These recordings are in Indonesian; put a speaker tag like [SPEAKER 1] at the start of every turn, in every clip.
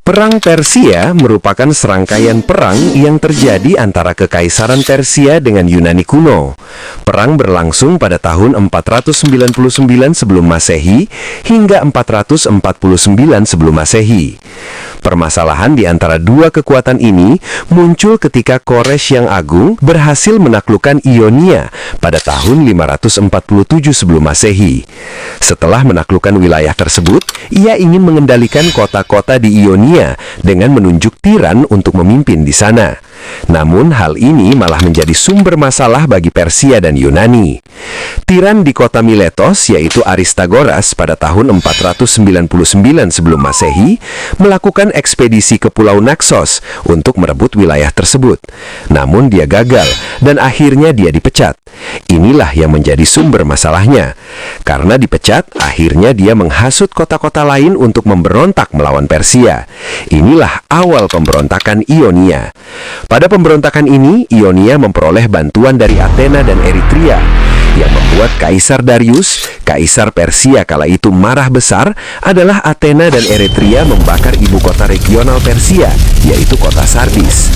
[SPEAKER 1] Perang Persia merupakan serangkaian perang yang terjadi antara Kekaisaran Persia dengan Yunani kuno. Perang berlangsung pada tahun 499 sebelum Masehi hingga 449 sebelum Masehi. Permasalahan di antara dua kekuatan ini muncul ketika Koresh yang Agung berhasil menaklukkan Ionia pada tahun 547 sebelum Masehi. Setelah menaklukkan wilayah tersebut, ia ingin mengendalikan kota-kota di Ionia dengan menunjuk tiran untuk memimpin di sana. Namun hal ini malah menjadi sumber masalah bagi Persia dan Yunani. Tiran di kota Miletos, yaitu Aristagoras, pada tahun 499 sebelum Masehi, melakukan ekspedisi ke Pulau Naxos untuk merebut wilayah tersebut. Namun dia gagal dan akhirnya dia dipecat. Inilah yang menjadi sumber masalahnya. Karena dipecat, akhirnya dia menghasut kota-kota lain untuk memberontak melawan Persia. Inilah awal pemberontakan Ionia. Pada pemberontakan ini, Ionia memperoleh bantuan dari Athena dan Eritrea, yang membuat Kaisar Darius, Kaisar Persia kala itu marah besar adalah Athena dan Eritrea membakar ibu kota regional Persia, yaitu kota Sardis.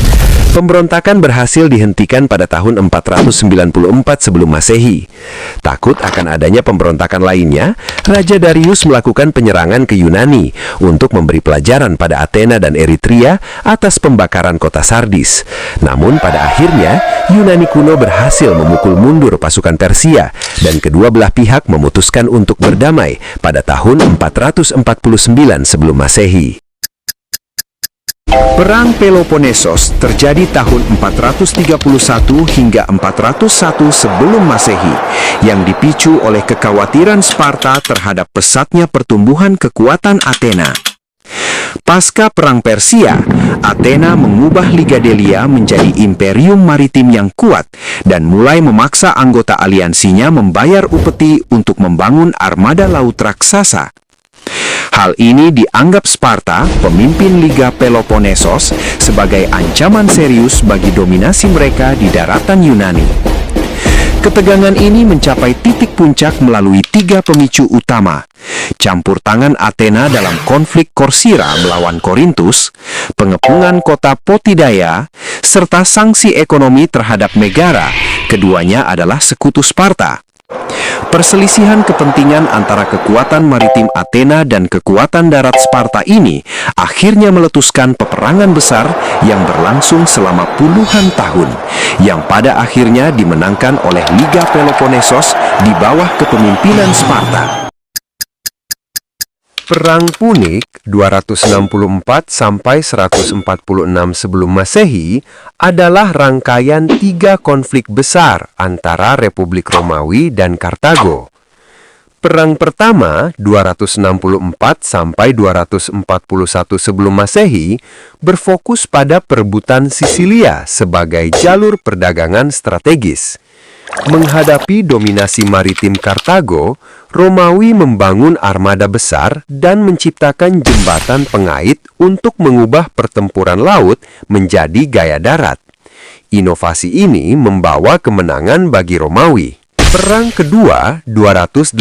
[SPEAKER 1] Pemberontakan berhasil dihentikan pada tahun 494 sebelum Masehi. Takut akan adanya pemberontakan lainnya, Raja Darius melakukan penyerangan ke Yunani untuk memberi pelajaran pada Athena dan Eritrea atas pembakaran kota Sardis. Namun pada akhirnya, Yunani kuno berhasil memukul mundur pasukan Persia dan kedua belah pihak memutuskan untuk berdamai pada tahun 449 sebelum Masehi. Perang Peloponnesos terjadi tahun 431 hingga 401 sebelum Masehi, yang dipicu oleh kekhawatiran Sparta terhadap pesatnya pertumbuhan kekuatan Athena. Pasca Perang Persia, Athena mengubah Liga Delia menjadi imperium maritim yang kuat dan mulai memaksa anggota aliansinya membayar upeti untuk membangun armada laut raksasa. Hal ini dianggap Sparta, pemimpin Liga Peloponnesos, sebagai ancaman serius bagi dominasi mereka di daratan Yunani. Ketegangan ini mencapai titik puncak melalui tiga pemicu utama: campur tangan Athena dalam konflik Corcyra melawan Korintus, pengepungan kota Potidaya, serta sanksi ekonomi terhadap Megara. Keduanya adalah sekutu Sparta. Perselisihan kepentingan antara kekuatan maritim Athena dan kekuatan darat Sparta ini akhirnya meletuskan peperangan besar yang berlangsung selama puluhan tahun, yang pada akhirnya dimenangkan oleh Liga Peloponnesos di bawah kepemimpinan Sparta. Perang Punik 264 sampai 146 sebelum Masehi adalah rangkaian tiga konflik besar antara Republik Romawi dan Kartago. Perang pertama 264 sampai 241 sebelum Masehi berfokus pada perebutan Sisilia sebagai jalur perdagangan strategis. Menghadapi dominasi maritim Kartago, Romawi membangun armada besar dan menciptakan jembatan pengait untuk mengubah pertempuran laut menjadi gaya darat. Inovasi ini membawa kemenangan bagi Romawi. Perang kedua 218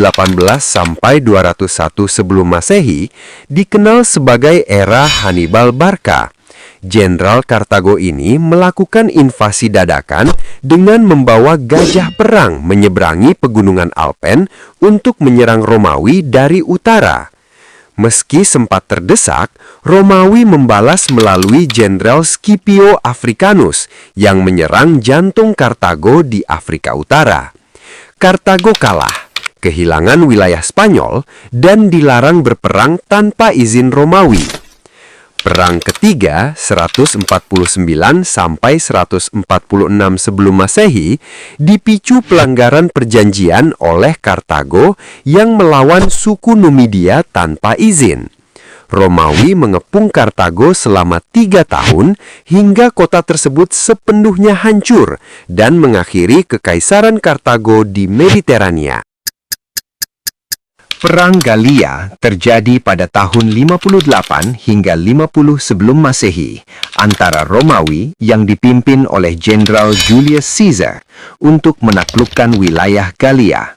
[SPEAKER 1] sampai 201 sebelum Masehi dikenal sebagai era Hannibal Barca. Jenderal Kartago ini melakukan invasi dadakan dengan membawa gajah perang menyeberangi pegunungan Alpen untuk menyerang Romawi dari utara. Meski sempat terdesak, Romawi membalas melalui Jenderal Scipio Africanus yang menyerang jantung Kartago di Afrika Utara. Kartago kalah, kehilangan wilayah Spanyol, dan dilarang berperang tanpa izin Romawi. Perang ketiga 149 sampai 146 sebelum Masehi dipicu pelanggaran perjanjian oleh Kartago yang melawan suku Numidia tanpa izin. Romawi mengepung Kartago selama 3 tahun hingga kota tersebut sepenuhnya hancur dan mengakhiri kekaisaran Kartago di Mediterania. Perang Gallia terjadi pada tahun 58 hingga 50 sebelum Masehi antara Romawi yang dipimpin oleh Jenderal Julius Caesar untuk menaklukkan wilayah Gallia.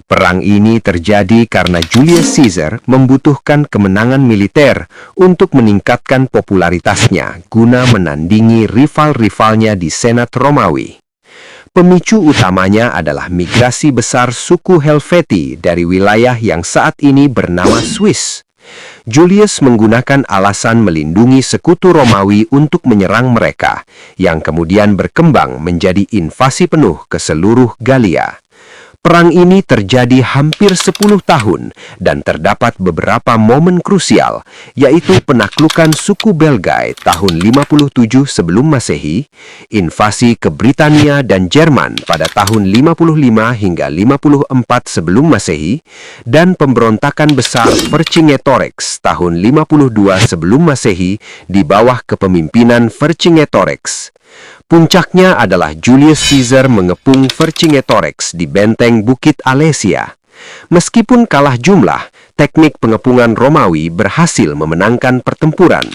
[SPEAKER 1] Perang ini terjadi karena Julius Caesar membutuhkan kemenangan militer untuk meningkatkan popularitasnya guna menandingi rival-rivalnya di Senat Romawi. Pemicu utamanya adalah migrasi besar suku Helvetii dari wilayah yang saat ini bernama Swiss. Julius menggunakan alasan melindungi sekutu Romawi untuk menyerang mereka, yang kemudian berkembang menjadi invasi penuh ke seluruh Galia. Perang ini terjadi hampir 10 tahun dan terdapat beberapa momen krusial, yaitu penaklukan suku Belgae tahun 57 sebelum Masehi, invasi ke Britania dan Jerman pada tahun 55 hingga 54 sebelum Masehi, dan pemberontakan besar Vercingetorix tahun 52 sebelum Masehi di bawah kepemimpinan Vercingetorix. Puncaknya adalah Julius Caesar mengepung Vercingetorix di benteng Bukit Alesia. Meskipun kalah jumlah, teknik pengepungan Romawi berhasil memenangkan pertempuran.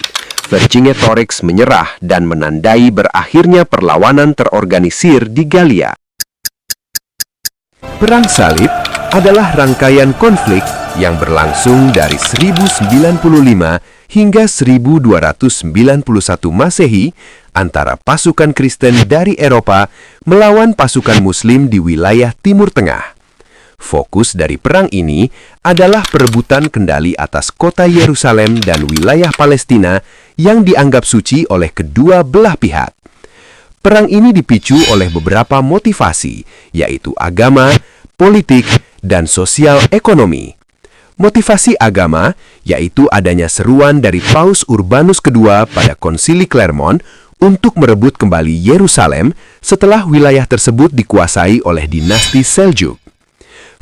[SPEAKER 1] Vercingetorix menyerah dan menandai berakhirnya perlawanan terorganisir di Galia. Perang Salib adalah rangkaian konflik yang berlangsung dari 1095 hingga 1291 Masehi antara pasukan Kristen dari Eropa melawan pasukan Muslim di wilayah Timur Tengah. Fokus dari perang ini adalah perebutan kendali atas kota Yerusalem dan wilayah Palestina yang dianggap suci oleh kedua belah pihak. Perang ini dipicu oleh beberapa motivasi, yaitu agama, politik, dan sosial ekonomi. Motivasi agama, yaitu adanya seruan dari Paus Urbanus II pada Konsili Clermont untuk merebut kembali Yerusalem setelah wilayah tersebut dikuasai oleh dinasti Seljuk.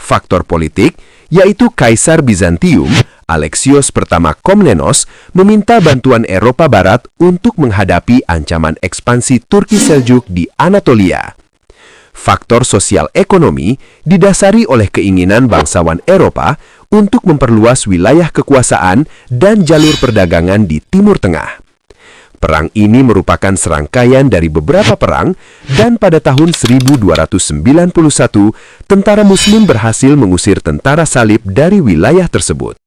[SPEAKER 1] Faktor politik, yaitu Kaisar Bizantium, Alexios I Komnenos, meminta bantuan Eropa Barat untuk menghadapi ancaman ekspansi Turki Seljuk di Anatolia. Faktor sosial ekonomi didasari oleh keinginan bangsawan Eropa untuk memperluas wilayah kekuasaan dan jalur perdagangan di Timur Tengah. Perang ini merupakan serangkaian dari beberapa perang, dan pada tahun 1291, tentara Muslim berhasil mengusir tentara salib dari wilayah tersebut.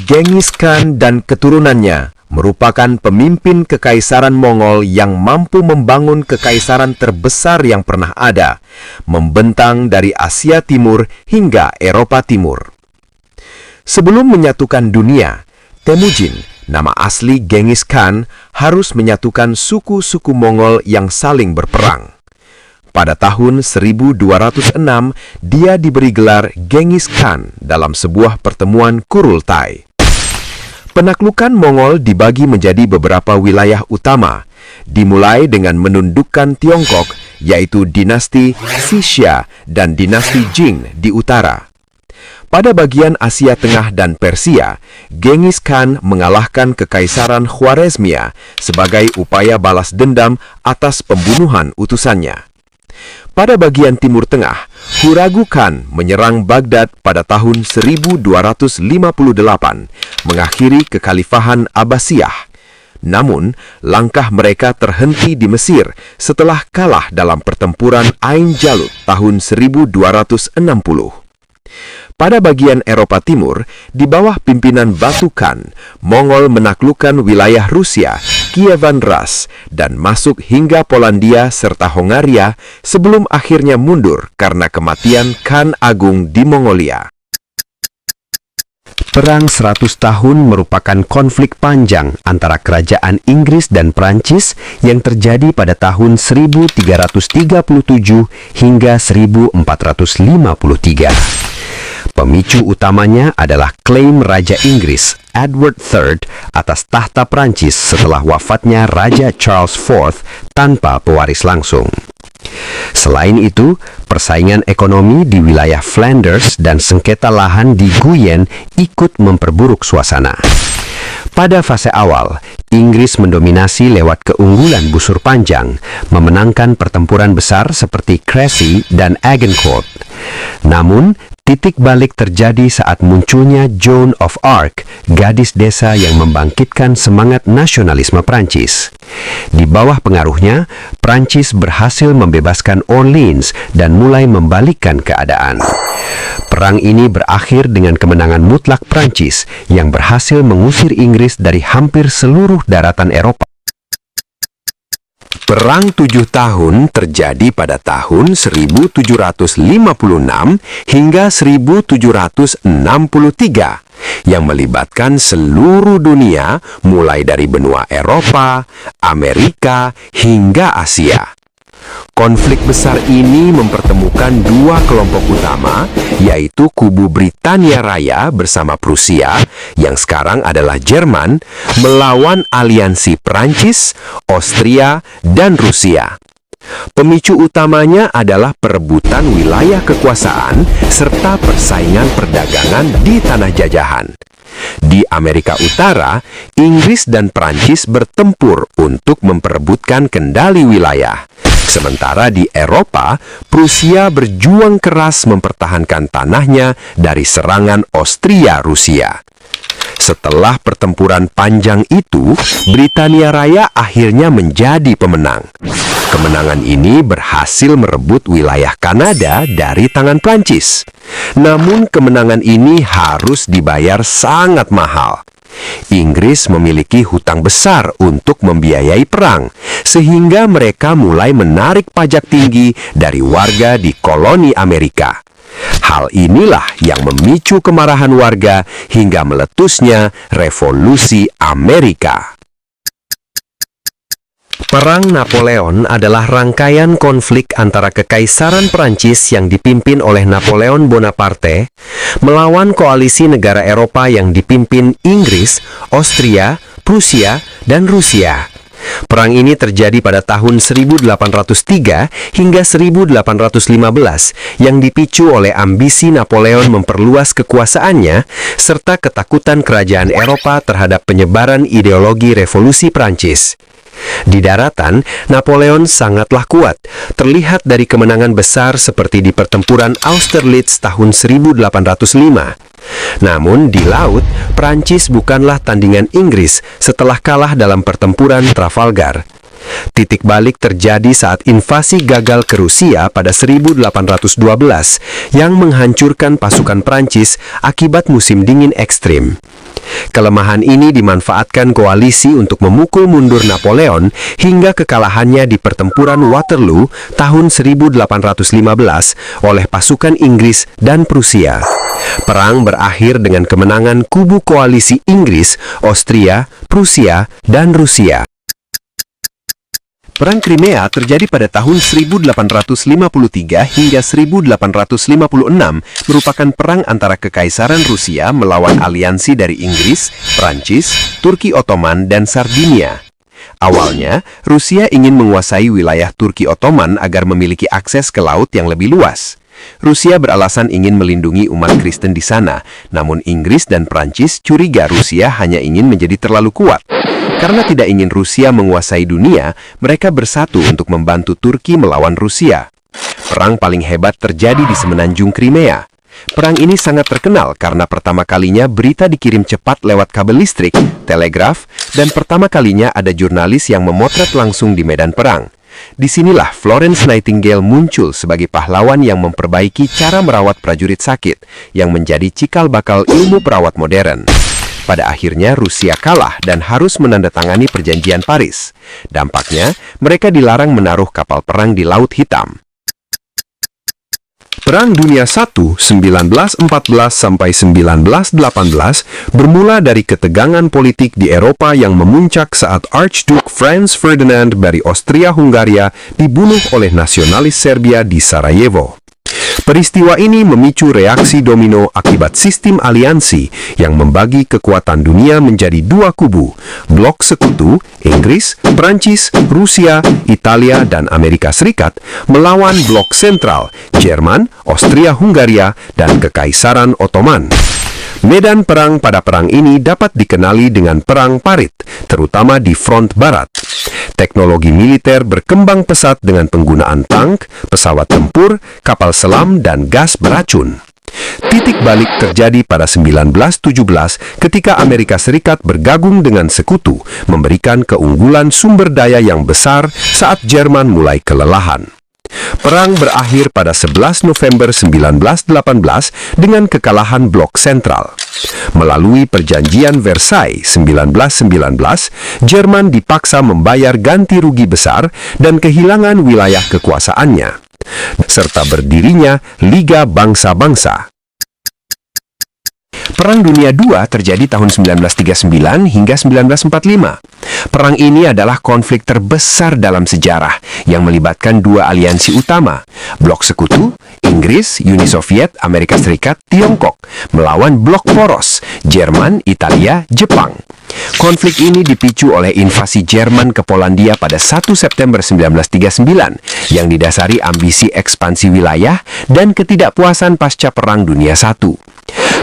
[SPEAKER 1] Genghis Khan dan keturunannya merupakan pemimpin kekaisaran Mongol yang mampu membangun kekaisaran terbesar yang pernah ada, membentang dari Asia Timur hingga Eropa Timur. Sebelum menyatukan dunia, Temujin, nama asli Genghis Khan, harus menyatukan suku-suku Mongol yang saling berperang. Pada tahun 1206, dia diberi gelar Genghis Khan dalam sebuah pertemuan Kurultai. Penaklukan Mongol dibagi menjadi beberapa wilayah utama, dimulai dengan menundukkan Tiongkok, yaitu dinasti Xixia dan dinasti Jing di utara. Pada bagian Asia Tengah dan Persia, Genghis Khan mengalahkan Kekaisaran Khwarezmia sebagai upaya balas dendam atas pembunuhan utusannya. Pada bagian Timur Tengah, Huragu Khan menyerang Baghdad pada tahun 1258, mengakhiri kekhalifahan Abbasiyah. Namun, langkah mereka terhenti di Mesir setelah kalah dalam pertempuran Ain Jalut tahun 1260. Pada bagian Eropa Timur, di bawah pimpinan Batu Khan, Mongol menaklukkan wilayah Rusia, Kievan Rus, dan masuk hingga Polandia serta Hongaria sebelum akhirnya mundur karena kematian Khan Agung di Mongolia. Perang 100 tahun merupakan konflik panjang antara kerajaan Inggris dan Prancis yang terjadi pada tahun 1337 hingga 1453. Pemicu utamanya adalah klaim Raja Inggris Edward III atas tahta Prancis setelah wafatnya Raja Charles IV tanpa pewaris langsung. Selain itu, persaingan ekonomi di wilayah Flanders dan sengketa lahan di Guyenne ikut memperburuk suasana. Pada fase awal, Inggris mendominasi lewat keunggulan busur panjang, memenangkan pertempuran besar seperti Crécy dan Agincourt. Namun, Titik balik terjadi saat munculnya Joan of Arc, gadis desa yang membangkitkan semangat nasionalisme Prancis. Di bawah pengaruhnya, Prancis berhasil membebaskan Orleans dan mulai membalikkan keadaan. Perang ini berakhir dengan kemenangan mutlak Prancis yang berhasil mengusir Inggris dari hampir seluruh daratan Eropa. Perang 7 tahun terjadi pada tahun 1756 hingga 1763 yang melibatkan seluruh dunia mulai dari benua Eropa, Amerika, hingga Asia. Konflik besar ini mempertemukan dua kelompok utama, yaitu kubu Britania Raya bersama Prusia, yang sekarang adalah Jerman, melawan aliansi Prancis, Austria, dan Rusia. Pemicu utamanya adalah perebutan wilayah kekuasaan serta persaingan perdagangan di tanah jajahan. Di Amerika Utara, Inggris dan Prancis bertempur untuk memperebutkan kendali wilayah. Sementara di Eropa, Prusia berjuang keras mempertahankan tanahnya dari serangan Austria-Rusia. Setelah pertempuran panjang itu, Britania Raya akhirnya menjadi pemenang. Kemenangan ini berhasil merebut wilayah Kanada dari tangan Prancis. Namun kemenangan ini harus dibayar sangat mahal. Inggris memiliki hutang besar untuk membiayai perang, sehingga mereka mulai menarik pajak tinggi dari warga di koloni Amerika. Hal inilah yang memicu kemarahan warga hingga meletusnya Revolusi Amerika. Perang Napoleon adalah rangkaian konflik antara Kekaisaran Prancis yang dipimpin oleh Napoleon Bonaparte melawan koalisi negara Eropa yang dipimpin Inggris, Austria, Prusia, dan Rusia. Perang ini terjadi pada tahun 1803 hingga 1815 yang dipicu oleh ambisi Napoleon memperluas kekuasaannya serta ketakutan kerajaan Eropa terhadap penyebaran ideologi revolusi Prancis. Di daratan, Napoleon sangatlah kuat, terlihat dari kemenangan besar seperti di pertempuran Austerlitz tahun 1805. Namun di laut, Prancis bukanlah tandingan Inggris setelah kalah dalam pertempuran Trafalgar. Titik balik terjadi saat invasi gagal ke Rusia pada 1812 yang menghancurkan pasukan Prancis akibat musim dingin ekstrim. Kelemahan ini dimanfaatkan koalisi untuk memukul mundur Napoleon hingga kekalahannya di pertempuran Waterloo tahun 1815 oleh pasukan Inggris dan Prusia. Perang berakhir dengan kemenangan kubu koalisi Inggris, Austria, Prusia, dan Rusia. Perang Crimea terjadi pada tahun 1853 hingga 1856, merupakan perang antara Kekaisaran Rusia melawan aliansi dari Inggris, Prancis, Turki Ottoman, dan Sardinia. Awalnya, Rusia ingin menguasai wilayah Turki Ottoman agar memiliki akses ke laut yang lebih luas. Rusia beralasan ingin melindungi umat Kristen di sana, namun Inggris dan Prancis curiga Rusia hanya ingin menjadi terlalu kuat. Karena tidak ingin Rusia menguasai dunia, mereka bersatu untuk membantu Turki melawan Rusia. Perang paling hebat terjadi di semenanjung Crimea. Perang ini sangat terkenal karena pertama kalinya berita dikirim cepat lewat kabel listrik, telegraf, dan pertama kalinya ada jurnalis yang memotret langsung di medan perang. Disinilah Florence Nightingale muncul sebagai pahlawan yang memperbaiki cara merawat prajurit sakit, yang menjadi cikal bakal ilmu perawat modern. Pada akhirnya Rusia kalah dan harus menandatangani perjanjian Paris. Dampaknya, mereka dilarang menaruh kapal perang di Laut Hitam. Perang Dunia I 1914 sampai 1918 bermula dari ketegangan politik di Eropa yang memuncak saat Archduke Franz Ferdinand dari Austria-Hungaria dibunuh oleh nasionalis Serbia di Sarajevo. Peristiwa ini memicu reaksi domino akibat sistem aliansi yang membagi kekuatan dunia menjadi dua kubu, blok sekutu, Inggris, Prancis, Rusia, Italia, dan Amerika Serikat, melawan blok sentral, Jerman, Austria-Hungaria, dan Kekaisaran Ottoman. Medan perang pada perang ini dapat dikenali dengan Perang Parit, terutama di front barat. Teknologi militer berkembang pesat dengan penggunaan tank, pesawat tempur, kapal selam, dan gas beracun. Titik balik terjadi pada 1917 ketika Amerika Serikat bergabung dengan Sekutu, memberikan keunggulan sumber daya yang besar saat Jerman mulai kelelahan. Perang berakhir pada 11 November 1918 dengan kekalahan Blok Sentral. Melalui Perjanjian Versailles 1919, Jerman dipaksa membayar ganti rugi besar dan kehilangan wilayah kekuasaannya, serta berdirinya Liga Bangsa-Bangsa. Perang Dunia II terjadi tahun 1939 hingga 1945. Perang ini adalah konflik terbesar dalam sejarah yang melibatkan dua aliansi utama, Blok Sekutu, Inggris, Uni Soviet, Amerika Serikat, Tiongkok, melawan blok poros, Jerman, Italia, Jepang. Konflik ini dipicu oleh invasi Jerman ke Polandia pada 1 September 1939 yang didasari ambisi ekspansi wilayah dan ketidakpuasan pasca Perang Dunia I.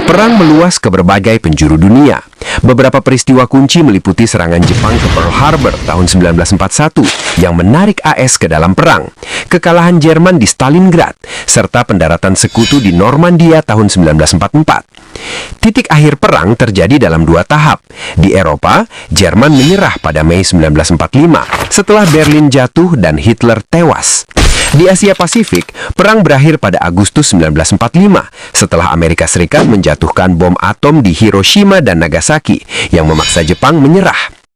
[SPEAKER 1] Perang meluas ke berbagai penjuru dunia. Beberapa peristiwa kunci meliputi serangan Jepang ke Pearl Harbor tahun 1941 yang menarik AS ke dalam perang, kekalahan Jerman di Stalingrad, serta pendaratan Sekutu di Normandia tahun 1944. Titik akhir perang terjadi dalam dua tahap. Di Eropa, Jerman menyerah pada Mei 1945 setelah Berlin jatuh dan Hitler tewas. Di Asia Pasifik, perang berakhir pada Agustus 1945 setelah Amerika Serikat menjatuhkan bom atom di Hiroshima dan Nagasaki yang memaksa Jepang menyerah.